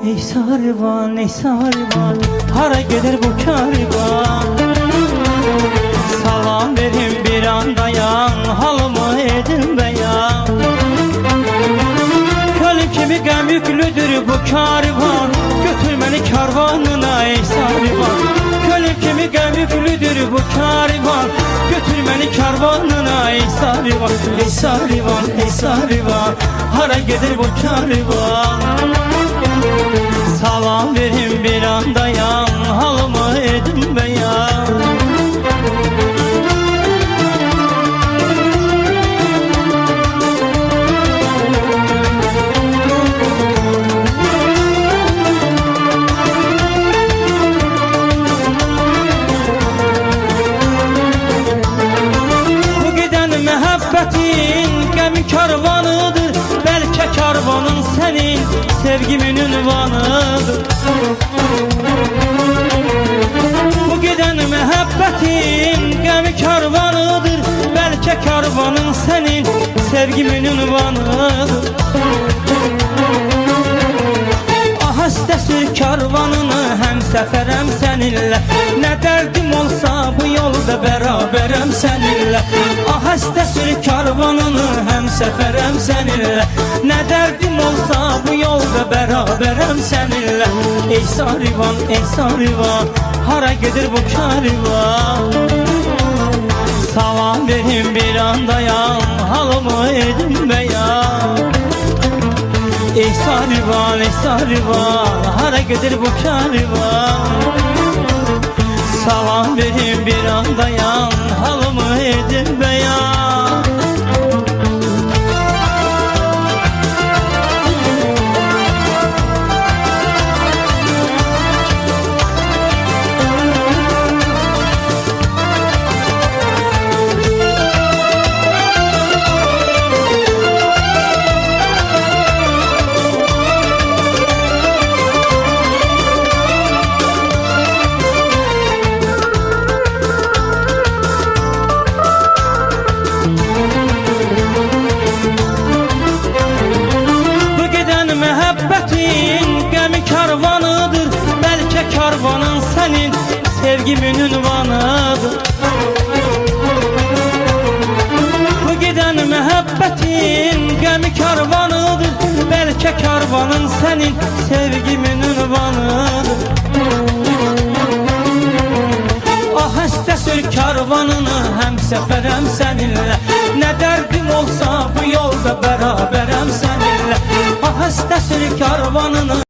Ey sarvan, ey sarvan, hara gelir bu karvan? Salam verin bir andayan, halımı edin beyan. Kölün kimi qəm yüklüdür bu karvan, götür məni karvanına ey sarvan. Kölün kimi qəm yüklüdür bu karvan, götür məni karvanına ey sarvan. Ey sarvan, ey sarvan, hara gedir bu karvan? Salam verin bir andayan, halımı edin beyan. Bu giden məhəbbətin qəmi karvanıdır, belki karvanın senin sevgimin ünvanıdır. Bu giden məhəbbətin qəmi karvanıdır, belki karvanın senin sevgimin ünvanıdır. Ahəstə sür karvanını, həm səfərəm səninlə. Nə dərdim olsa bu yolda bərabərəm səninlə. Ahəstə sür karvanını, həm səfərəm səninlə. Nə dərdim olsa bu yolda bərabərəm səninlə. Ey sarvan, ey sarvan, hara gedir bu karvan? Salam verin bir andayan, halımı edin beyan. Ey sarvan, ey sarvan, hara gedir bu karvan? Salam verin bir andayan, halımı edin beyan. Karvanıdır, belki karvanın senin sevgimin ünvanıdır. Bu giden məhəbbətin qəmi karvanıdır, belki karvanın senin sevgimin ünvanıdır. Ahəstə sür karvanını, həm səfərəm səninlə. Nə dərdim olsa bu yolda bərabərəm səninlə. Ahəstə sür karvanını.